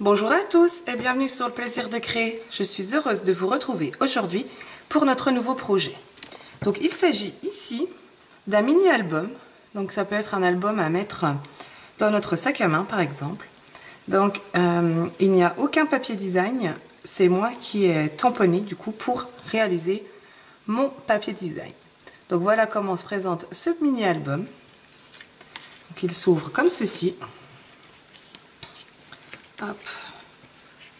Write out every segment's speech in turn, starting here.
Bonjour à tous et bienvenue sur le plaisir de créer. Je suis heureuse de vous retrouver aujourd'hui pour notre nouveau projet. Donc il s'agit ici d'un mini-album. Donc ça peut être un album à mettre dans notre sac à main par exemple. Donc il n'y a aucun papier design. C'est moi qui ai tamponné du coup pour réaliser mon papier design. Donc voilà comment se présente ce mini-album. Donc il s'ouvre comme ceci. Hop,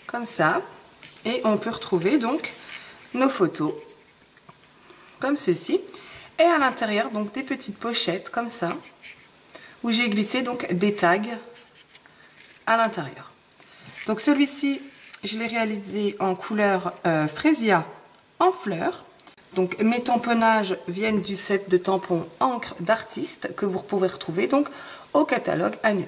comme ça, et on peut retrouver donc nos photos comme ceci, et à l'intérieur donc des petites pochettes comme ça où j'ai glissé donc des tags à l'intérieur. Donc celui-ci je l'ai réalisé en couleur Freesia en fleurs. Donc mes tamponnages viennent du set de tampons encre d'artiste que vous pouvez retrouver donc au catalogue annuel.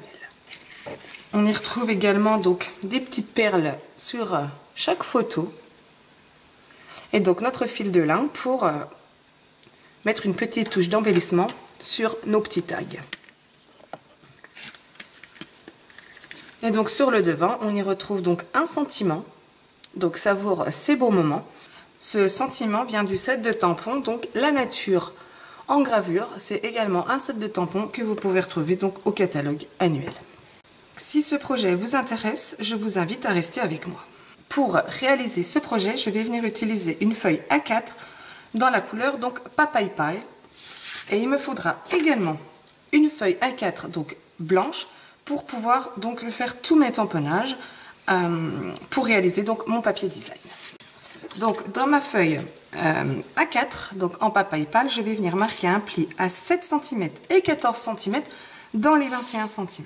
On y retrouve également donc des petites perles sur chaque photo et donc notre fil de lin pour mettre une petite touche d'embellissement sur nos petits tags. Et donc sur le devant, on y retrouve donc un sentiment, donc savoure ces beaux moments. Ce sentiment vient du set de tampons, donc la nature en gravure. C'est également un set de tampons que vous pouvez retrouver donc au catalogue annuel. Si ce projet vous intéresse, je vous invite à rester avec moi. Pour réaliser ce projet, je vais venir utiliser une feuille A4 dans la couleur donc Papaye Pie. Et il me faudra également une feuille A4 donc blanche pour pouvoir donc faire tous mes tamponnages pour réaliser donc mon papier design. Donc dans ma feuille A4 donc en Papaye Pie, je vais venir marquer un pli à 7 cm et 14 cm dans les 21 cm.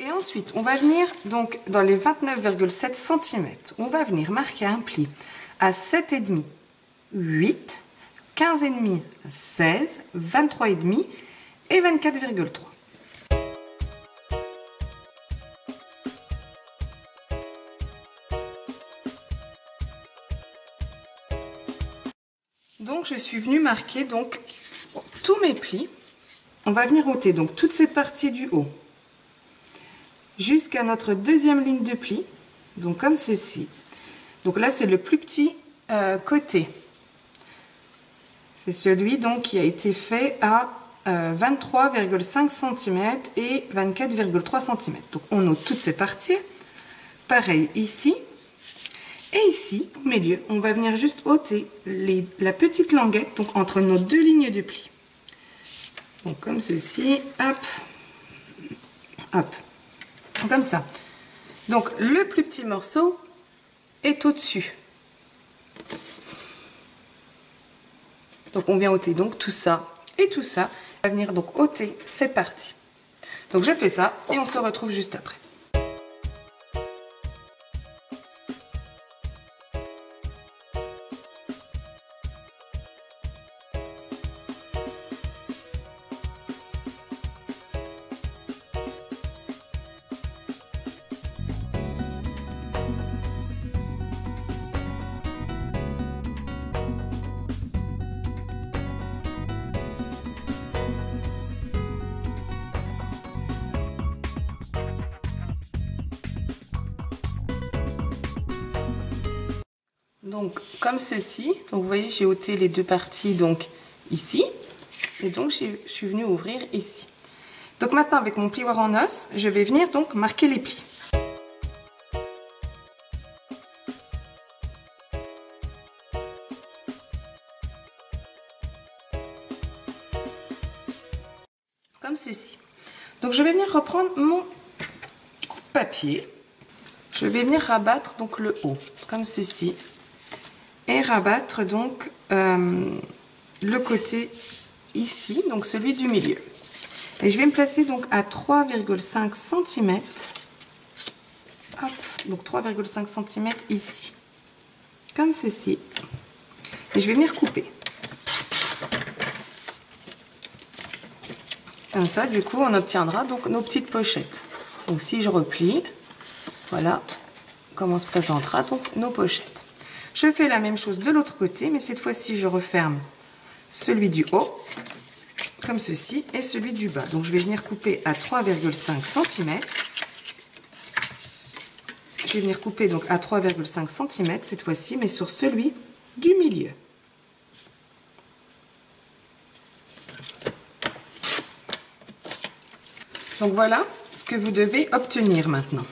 Et ensuite, on va venir donc dans les 29,7 cm, on va venir marquer un pli à 7,5, 8, 15,5, 16, 23,5 et 24,3. Donc je suis venue marquer donc tous mes plis. On va venir ôter donc toutes ces parties du haut jusqu'à notre deuxième ligne de pli, donc comme ceci. Donc là c'est le plus petit côté, c'est celui donc qui a été fait à 23,5 cm et 24,3 cm. Donc on ôte toutes ces parties, pareil ici, et ici au milieu on va venir juste ôter la petite languette donc entre nos deux lignes de pli. Donc comme ceci, hop, hop. Comme ça. Donc le plus petit morceau est au-dessus. Donc on vient ôter donc tout ça et tout ça. On va venir donc ôter cette partie. Donc je fais ça et on se retrouve juste après. Donc comme ceci, donc vous voyez j'ai ôté les deux parties donc ici et donc je suis venue ouvrir ici. Donc maintenant avec mon plioir en os, je vais venir donc marquer les plis. Comme ceci. Donc je vais venir reprendre mon coupe-papier. Je vais venir rabattre donc le haut comme ceci. Et rabattre donc le côté ici, donc celui du milieu. Et je vais me placer donc à 3,5 cm. Hop, donc 3,5 cm ici. Comme ceci. Et je vais venir couper. Comme ça, du coup, on obtiendra donc nos petites pochettes. Donc si je replie, voilà comment se présentera donc nos pochettes. Je fais la même chose de l'autre côté, mais cette fois-ci, je referme celui du haut. comme ceci, et celui du bas. Donc je vais venir couper à 3,5 cm. Je vais venir couper donc à 3,5 cm cette fois-ci, mais sur celui du milieu. Donc voilà ce que vous devez obtenir maintenant.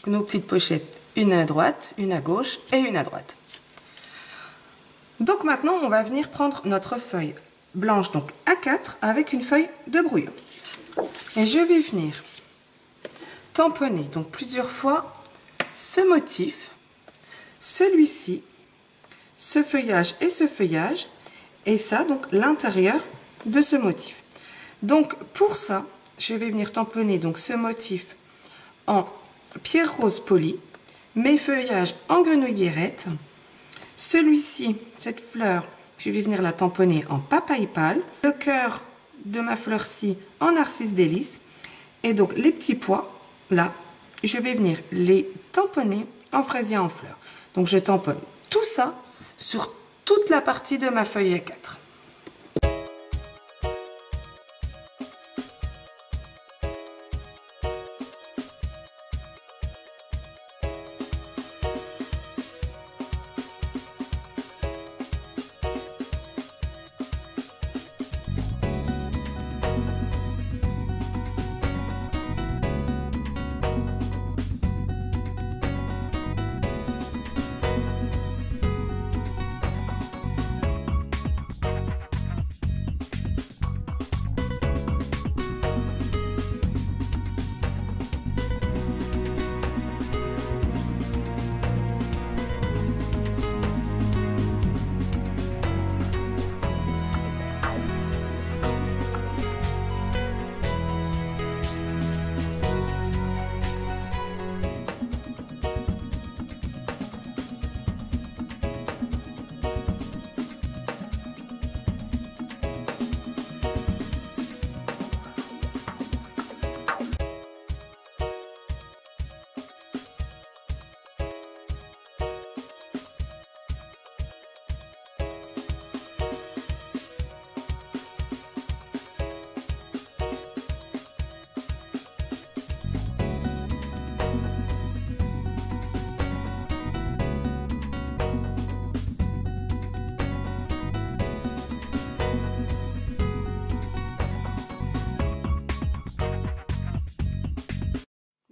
Nos petites pochettes, une à droite, une à gauche et une à droite. Donc maintenant, on va venir prendre notre feuille blanche, donc A4, avec une feuille de brouillon. Et je vais venir tamponner donc plusieurs fois ce motif, celui-ci, ce feuillage, et ça, donc l'intérieur de ce motif. Donc pour ça, je vais venir tamponner donc ce motif en pierre rose polie, mes feuillages en grenouille guérette, celui-ci, cette fleur, je vais venir la tamponner en papaye pâle, le cœur de ma fleur-ci en narcisse délice, et donc les petits pois, là, je vais venir les tamponner en fraisier en fleurs. Donc je tamponne tout ça sur toute la partie de ma feuille A4.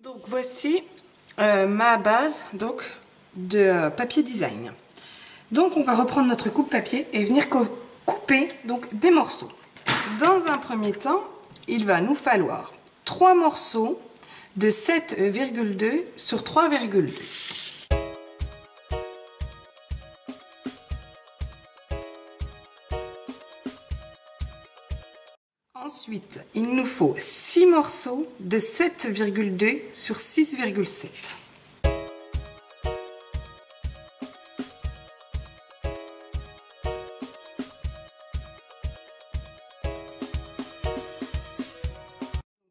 Donc voici ma base donc, de papier design. Donc on va reprendre notre coupe-papier et venir couper donc, des morceaux. Dans un premier temps, il va nous falloir 3 morceaux de 7,2 sur 3,2. Ensuite, il nous faut 6 morceaux de 7,2 sur 6,7.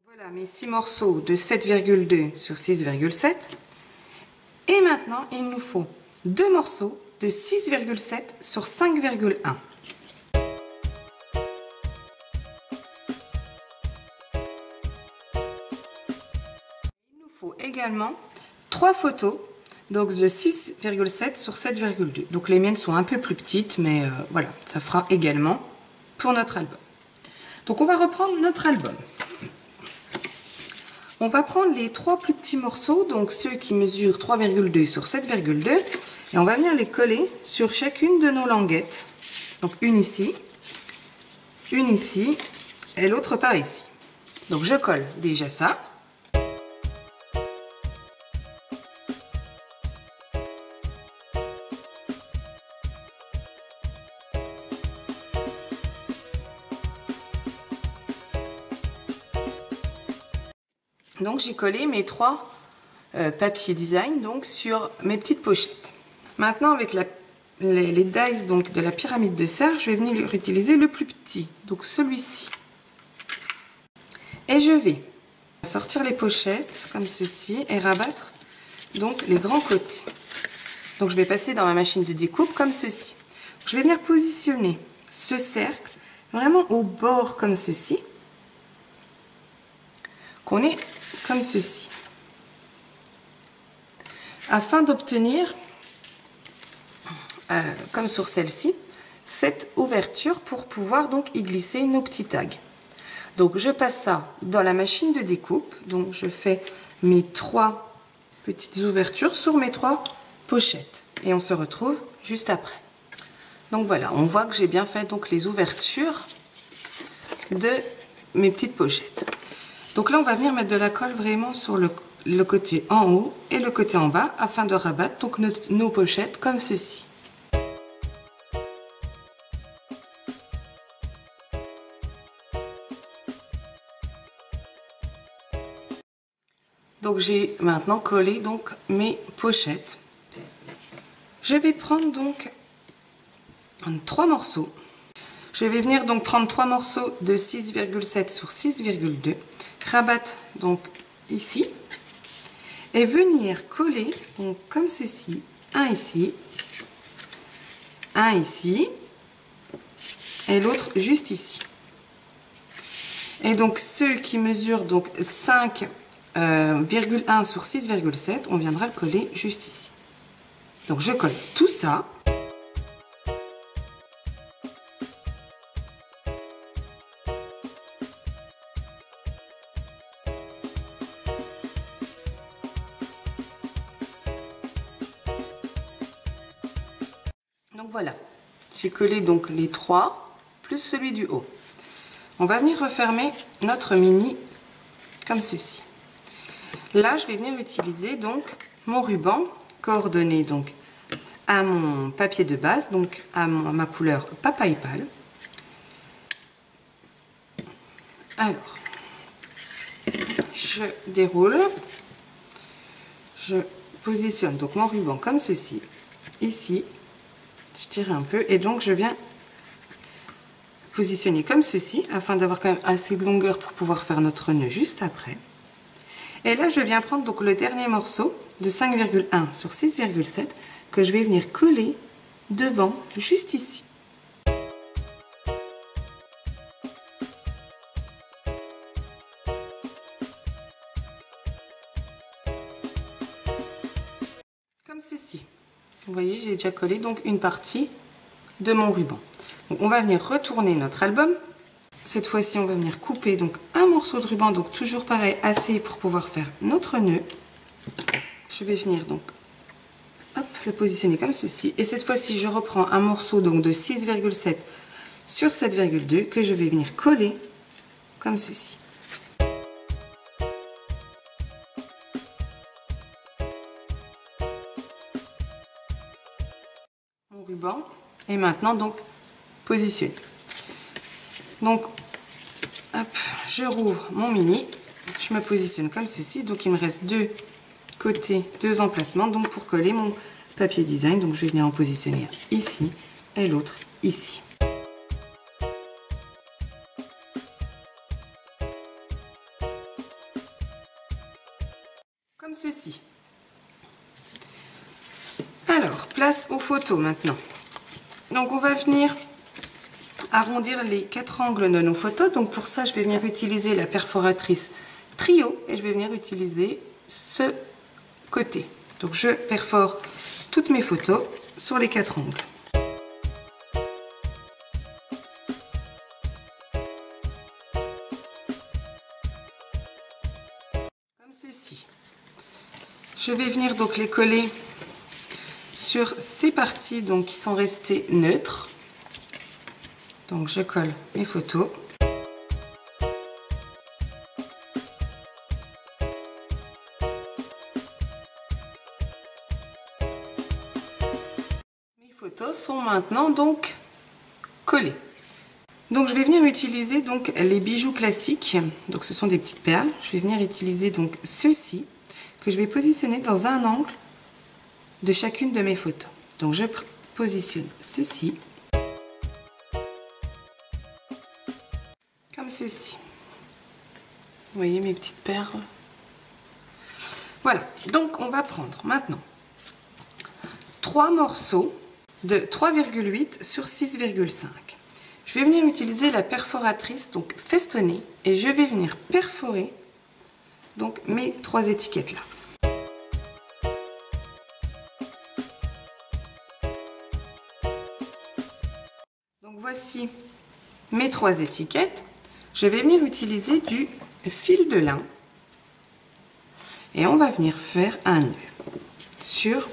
Voilà mes 6 morceaux de 7,2 sur 6,7. Et maintenant, il nous faut 2 morceaux de 6,7 sur 5,1. Également 3 photos donc de 6,7 sur 7,2. Donc les miennes sont un peu plus petites, mais voilà, ça fera également pour notre album. Donc on va reprendre notre album. On va prendre les 3 plus petits morceaux, donc ceux qui mesurent 3,2 sur 7,2, et on va venir les coller sur chacune de nos languettes. Donc une ici et l'autre par ici. Donc je colle déjà ça. Donc j'ai collé mes 3 papiers design donc, sur mes petites pochettes. Maintenant avec les dies donc, de la pyramide de cercle, je vais venir utiliser le plus petit, donc celui-ci. Et je vais sortir les pochettes comme ceci et rabattre donc, les grands côtés. Donc je vais passer dans ma machine de découpe comme ceci. Je vais venir positionner ce cercle vraiment au bord comme ceci, qu'on est comme ceci, afin d'obtenir, comme sur celle-ci, cette ouverture pour pouvoir donc y glisser nos petits tags. Donc je passe ça dans la machine de découpe, donc je fais mes 3 petites ouvertures sur mes 3 pochettes et on se retrouve juste après. Donc voilà, on voit que j'ai bien fait donc les ouvertures de mes petites pochettes. Donc là on va venir mettre de la colle vraiment sur le côté en haut et le côté en bas afin de rabattre donc nos pochettes comme ceci. Donc j'ai maintenant collé donc mes pochettes. Je vais prendre donc 3 morceaux. Je vais venir donc prendre 3 morceaux de 6,7 sur 6,2, rabattre donc ici et venir coller donc comme ceci, un ici et l'autre juste ici. Et donc ceux qui mesurent donc 5,1 sur 6,7, on viendra le coller juste ici. Donc je colle tout ça. Donc voilà, j'ai collé donc les 3 plus celui du haut. On va venir refermer notre mini comme ceci. Là, je vais venir utiliser donc mon ruban coordonné donc à mon papier de base, donc à ma couleur papaye pâle. Alors, je déroule, je positionne donc mon ruban comme ceci, ici, je tire un peu et donc je viens positionner comme ceci afin d'avoir quand même assez de longueur pour pouvoir faire notre nœud juste après. Et là, je viens prendre donc le dernier morceau de 5,1 sur 6,7 que je vais venir coller devant, juste ici. Comme ceci. Vous voyez, j'ai déjà collé donc une partie de mon ruban. Donc, on va venir retourner notre album. Cette fois-ci, on va venir couper donc un morceau de ruban, donc toujours pareil, assez pour pouvoir faire notre nœud. Je vais venir donc hop, le positionner comme ceci. Et cette fois-ci, je reprends un morceau donc de 6,7 sur 7,2 que je vais venir coller comme ceci. Mon ruban est maintenant donc positionné. Donc, hop, je rouvre mon mini, je me positionne comme ceci. Donc, il me reste 2 côtés, 2 emplacements donc pour coller mon papier design. Donc, je vais venir en positionner ici et l'autre ici. Comme ceci. Alors, place aux photos maintenant. Donc, on va venir arrondir les 4 angles de nos photos. Donc pour ça, je vais venir utiliser la perforatrice Trio et je vais venir utiliser ce côté. Donc je perfore toutes mes photos sur les 4 angles. Comme ceci. Je vais venir donc les coller sur ces parties donc qui sont restées neutres. Donc je colle mes photos. Mes photos sont maintenant donc collées. Donc je vais venir utiliser donc les bijoux classiques. Donc ce sont des petites perles. Je vais venir utiliser donc ceux-ci que je vais positionner dans un angle de chacune de mes photos. Donc je positionne ceci. Comme ceci. Vous voyez mes petites perles. Voilà, donc on va prendre maintenant 3 morceaux de 3,8 sur 6,5. je vais venir utiliser la perforatrice, donc festonnée, et je vais venir perforer donc mes 3 étiquettes là. Donc voici mes 3 étiquettes. Je vais venir utiliser du fil de lin et on va venir faire un nœud sur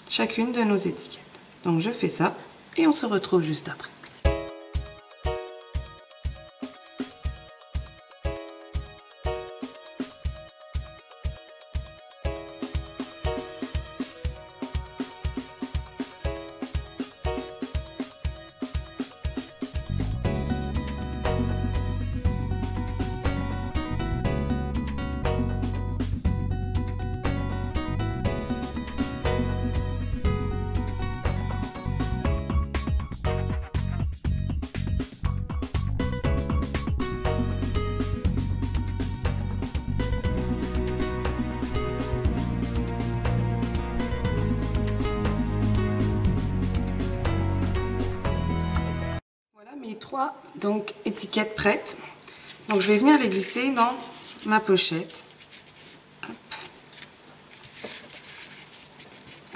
chacune de nos étiquettes. Donc je fais ça et on se retrouve juste après. Mes 3 donc étiquettes prêtes, donc je vais venir les glisser dans ma pochette. Hop.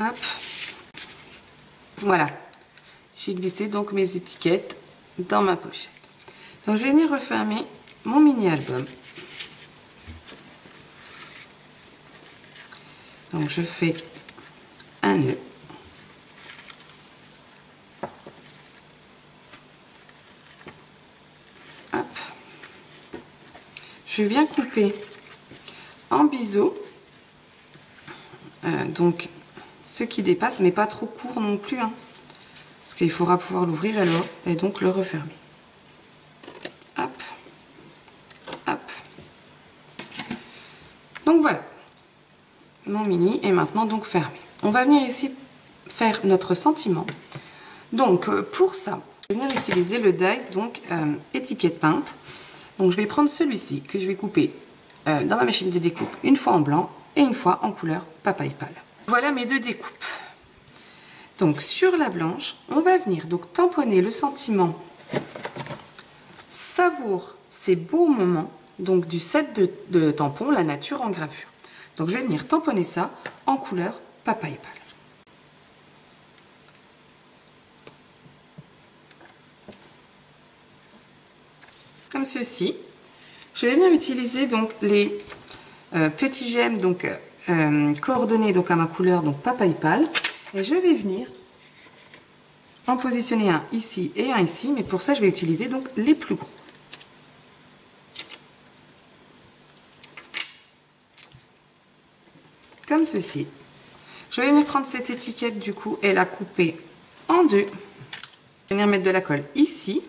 Hop. Voilà, j'ai glissé donc mes étiquettes dans ma pochette. Donc je vais venir refermer mon mini album. Donc je fais un nœud. Je viens couper en biseau, donc ce qui dépasse, mais pas trop court non plus, hein, parce qu'il faudra pouvoir l'ouvrir et donc le refermer. Hop, hop. Donc voilà, mon mini est maintenant donc fermé. On va venir ici faire notre sentiment. Donc pour ça, je vais venir utiliser le dies, donc étiquette peinte. Donc je vais prendre celui-ci que je vais couper dans ma machine de découpe une fois en blanc et une fois en couleur papaye pâle. Voilà mes 2 découpes. Donc sur la blanche, on va venir donc tamponner le sentiment savoure ces beaux moments donc du set de tampons La Nature en gravure. Donc je vais venir tamponner ça en couleur papaye pâle. Comme ceci. Je vais bien utiliser donc les petits gemmes donc coordonnés donc à ma couleur donc papaye pâle et je vais venir en positionner un ici et un ici, mais pour ça je vais utiliser donc les plus gros. Comme ceci. Je vais venir prendre cette étiquette du coup et la couper en 2. Je vais venir mettre de la colle ici,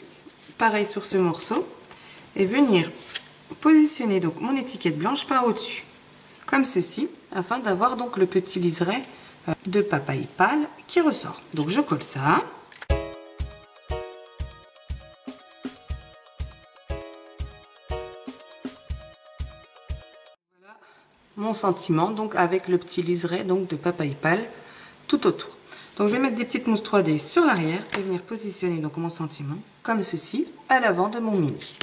pareil sur ce morceau. Et venir positionner donc mon étiquette blanche par au-dessus, comme ceci, afin d'avoir donc le petit liseré de papaye pâle qui ressort. Donc je colle ça. Voilà mon sentiment donc avec le petit liseré donc de papaye pâle tout autour. Donc je vais mettre des petites mousses 3D sur l'arrière et venir positionner donc mon sentiment comme ceci à l'avant de mon mini.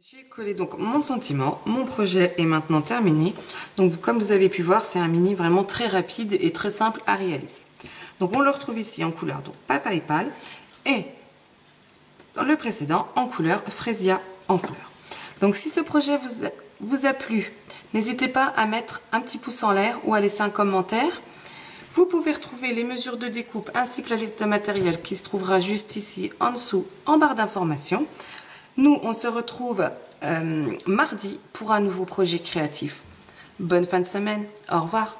J'ai collé donc mon sentiment, mon projet est maintenant terminé. Donc comme vous avez pu voir, c'est un mini vraiment très rapide et très simple à réaliser. Donc on le retrouve ici en couleur donc papaye pâle et dans le précédent en couleur frésia en fleurs. Donc si ce projet vous a plu, n'hésitez pas à mettre un petit pouce en l'air ou à laisser un commentaire. Vous pouvez retrouver les mesures de découpe ainsi que la liste de matériel qui se trouvera juste ici en dessous en barre d'informations. Nous, on se retrouve mardi pour un nouveau projet créatif. Bonne fin de semaine. Au revoir.